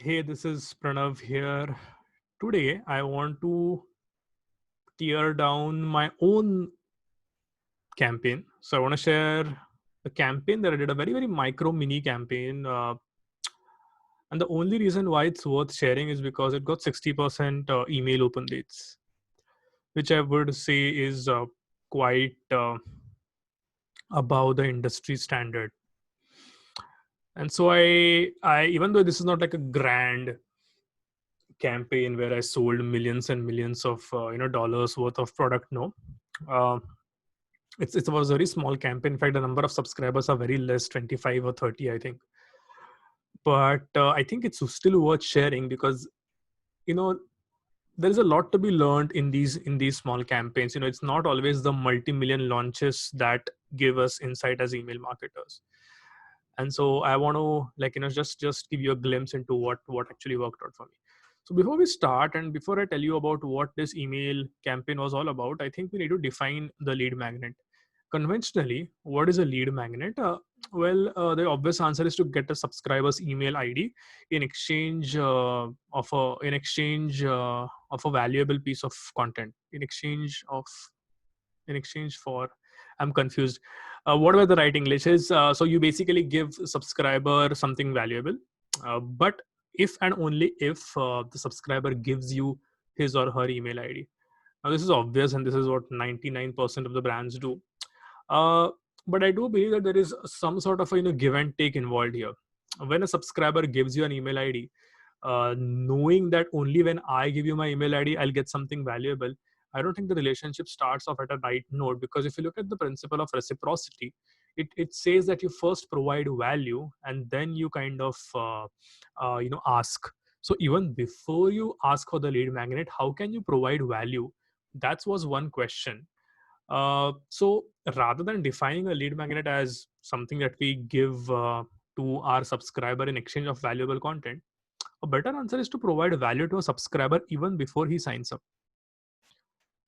Hey, this is Pranav here. Today, I want to tear down my own campaign. So, I want to share a campaign that I did, a very, very micro mini campaign. And the only reason why it's worth sharing is because it got 60% email open rates, which I would say is quite above the industry standard. And so, even though this is not like a grand campaign where I sold millions and millions of dollars worth of product. No, uh, it was a very small campaign. In fact, the number of subscribers are very less, 25 or 30, I think. But I think it's still worth sharing because you know there is a lot to be learned in these small campaigns. It's not always the multi-million launches that give us insight as email marketers. And so I want to just give you a glimpse into what actually worked out for me. So before we start and before I tell you about what this email campaign was all about, I think we need to define the lead magnet. Conventionally, what is a lead magnet? The obvious answer is to get a subscriber's email ID in exchange of a valuable piece of content. In exchange for, I'm confused. Whatever the right English is, so you basically give subscriber something valuable, but if and only if the subscriber gives you his or her email ID. Now this is obvious, and this is what 99% of the brands do. uh, but I do believe that there is some sort of give and take involved here. When a subscriber gives you an email ID, knowing that only when I give you my email ID I'll get something valuable, I don't think the relationship starts off at a right note. Because if you look at the principle of reciprocity, it says that you first provide value and then you kind of ask. So even before you ask for the lead magnet, how can you provide value? That was one question. So rather than defining a lead magnet as something that we give to our subscriber in exchange of valuable content, a better answer is to provide value to a subscriber even before he signs up.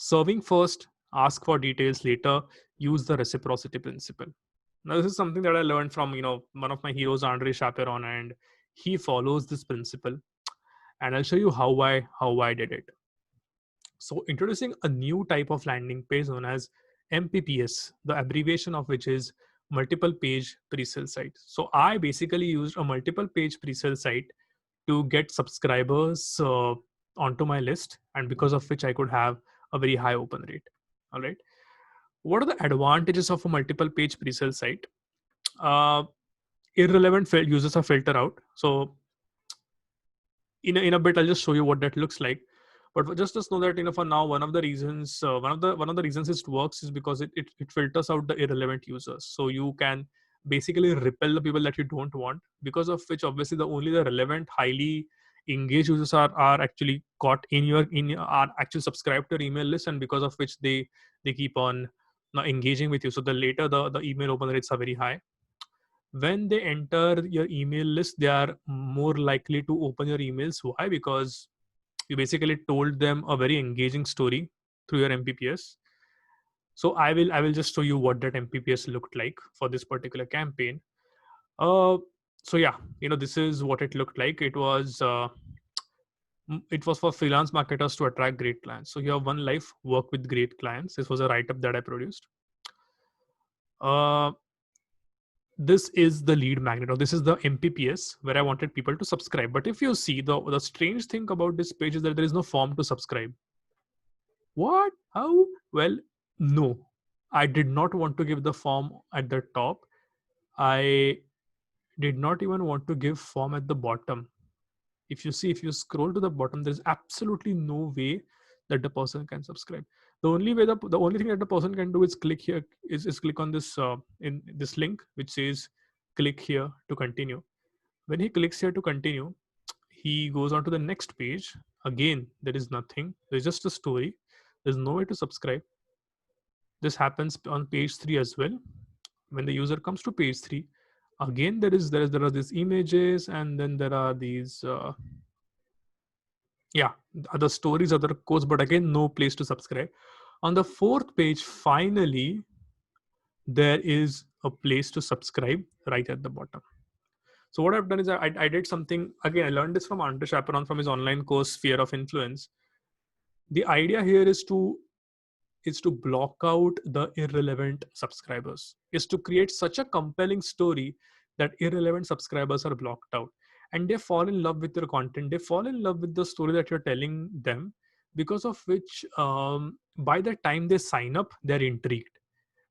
Serving first, ask for details later, use the reciprocity principle. Now, this is something that I learned from one of my heroes, Andre Chaperon, and he follows this principle. And I'll show you how I did it. So, introducing a new type of landing page known as MPPS, the abbreviation of which is multiple page pre-sale site. So, I basically used a multiple page pre-sale site to get subscribers onto my list, and because of which I could have a very high open rate. All right. What are the advantages of a multiple page pre-sale site? Uh, Irrelevant users are filtered out. So in a bit I'll just show you what that looks like. But just know that for now, one of the reasons it works is because it filters out the irrelevant users. So you can basically repel the people that you don't want, because of which obviously the relevant, highly engaged users are actually caught are actually subscribed to your email list, and because of which they keep on engaging with you. So the later the email open rates are very high. When they enter your email list, they are more likely to open your emails. Why? Because you basically told them a very engaging story through your MPPS. So I will just show you what that MPPS looked like for this particular campaign. uh so yeah, this is what it looked like. It was for freelance marketers to attract great clients. So you have one life, work with great clients. This was a write-up that I produced. uh this is the lead magnet, or this is the MPPS where I wanted people to subscribe. But if you see, the strange thing about this page is that there is no form to subscribe. What? How? Well, no. I did not want to give the form at the top. I did not even want to give form at the bottom. If you scroll to the bottom, there's absolutely no way that the person can subscribe. The only thing that the person can do is click here, is click on this in this link which says click here to continue. When he clicks here to continue, he goes on to the next page. Again, there is nothing. There's just a story. There's no way to subscribe. This happens on page 3 as well. When the user comes to page 3, again there are these images, and then there are these yeah, other stories, other codes, but again no place to subscribe. On the fourth page, finally there is a place to subscribe right at the bottom. So what I've done is I did something, again, I learned this from Andre Chaperon from his online course, Fear of Influence. The idea here is to block out the irrelevant subscribers, is to create such a compelling story that irrelevant subscribers are blocked out, and they fall in love with your content, they fall in love with the story that you're telling them, because of which by the time they sign up, they're intrigued.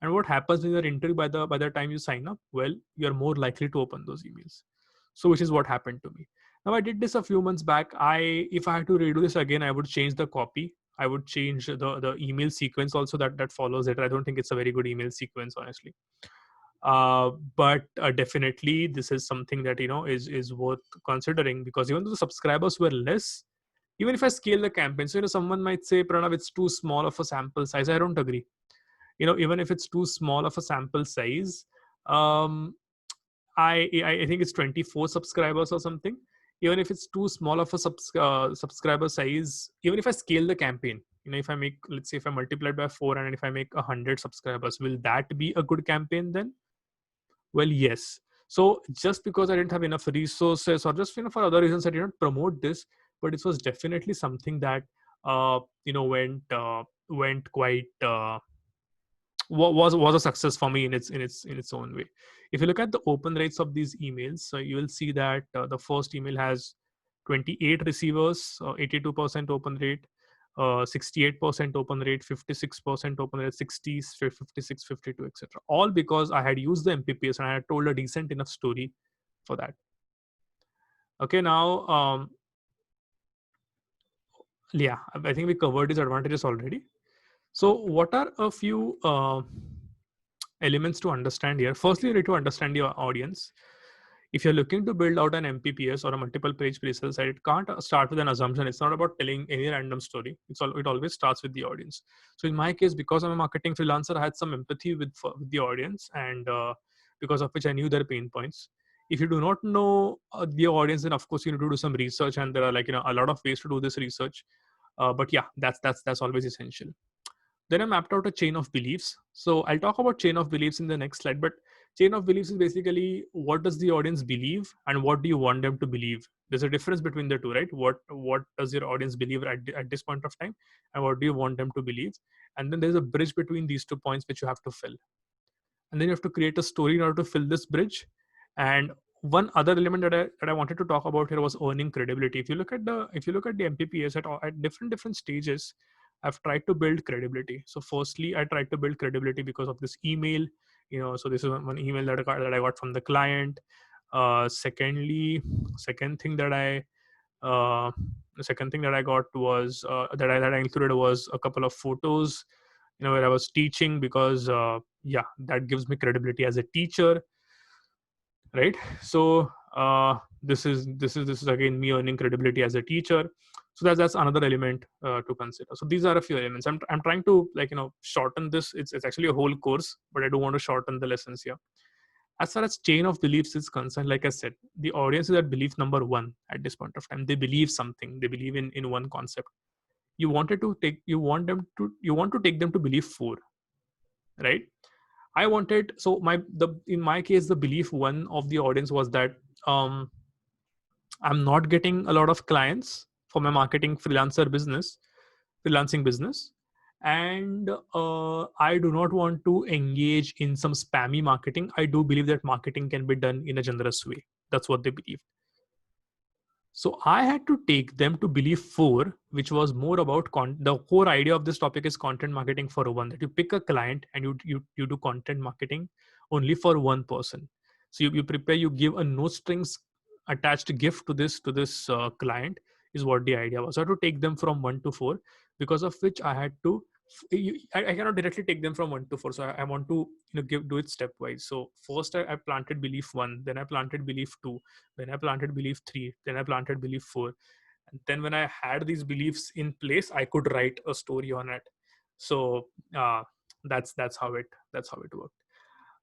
And what happens when you're intrigued, by the time you sign up, well, you're more likely to open those emails. So which is what happened to me. Now I did this a few months back. If I had to redo this again, I would change the copy. I would change the email sequence also that follows it. I don't think it's a very good email sequence, honestly. But definitely this is something that is worth considering, because even though the subscribers were less, even if I scale the campaign, so someone might say, Pranav, it's too small of a sample size. I don't agree. Even if it's too small of a sample size, um, I think it's 24 subscribers or something. Even if it's too small of a subscriber size, even if I scale the campaign, if I make, let's say, if I multiply it by 4, and if I make 100 subscribers, will that be a good campaign then? Well, yes. So just because I didn't have enough resources, or just for other reasons, I didn't promote this, but it was definitely something that went quite was a success for me in its own way. If you look at the open rates of these emails, so you will see that the first email has 28 receivers, 82% open rate, 68% open rate, 56% open rate, 60, 56, 52, etc. All because I had used the MPPS and I had told a decent enough story for that. Okay, now yeah, I think we covered these advantages already. So what are a few elements to understand here? Firstly, you need to understand your audience. If you're looking to build out an MPPS or a multiple page pre-sale site, it can't start with an assumption. It's not about telling any random story. It always starts with the audience. So in my case, because I'm a marketing freelancer, I had some empathy with the audience, and because of which I knew their pain points. If you do not know the audience, then of course you need to do some research, and there are a lot of ways to do this research. But yeah, that's always essential. Then I mapped out a chain of beliefs. So I'll talk about chain of beliefs in the next slide, but chain of beliefs is basically, what does the audience believe and what do you want them to believe? There's a difference between the two, right? What does your audience believe at this point of time, and what do you want them to believe? And then there's a bridge between these 2 points which you have to fill. And then you have to create a story in order to fill this bridge. And one other element that I wanted to talk about here was earning credibility. If you look at the MPPS at different stages, I've tried to build credibility. So firstly, I tried to build credibility because of this email. So this is one email that I got from the client. Secondly, second thing that I the second thing that I got was that I included was a couple of photos, where I was teaching, because yeah, that gives me credibility as a teacher, right? So this is again me earning credibility as a teacher. So that's another element to consider. So these are a few elements. I'm trying to shorten this. It's actually a whole course, but I do want to shorten the lessons here. As far as chain of beliefs is concerned, like I said, the audience is at belief number 1 at this point of time. They believe something. They believe in one concept. You want to take them to believe 4, right? I wanted, so in my case, the belief 1 of the audience was that I'm not getting a lot of clients for my freelancing business, and I do not want to engage in some spammy marketing. I do believe that marketing can be done in a generous way. That's what they believe. So I had to take them to belief 4, which was more about the core idea of this topic is content marketing for one, that you pick a client and you do content marketing only for one person. So you prepare, you give a no strings attached gift to this client, is what the idea was. So I had to take them from 1 to 4, because of which I had to I cannot directly take them from 1 to 4. So I want to do it stepwise. So first I planted belief 1, then I planted belief 2, then I planted belief 3, then I planted belief 4. And then when I had these beliefs in place, I could write a story on it. So that's how it worked.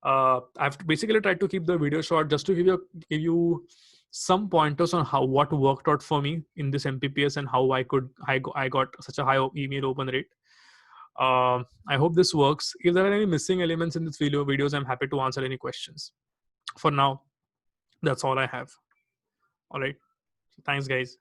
I've basically tried to keep the video short, just to give you some pointers on what worked out for me in this MPPS, and how I got such a high email open rate. I hope this works. If there are any missing elements in this videos, I'm happy to answer any questions. For now, That's all I have. All right. Thanks, guys.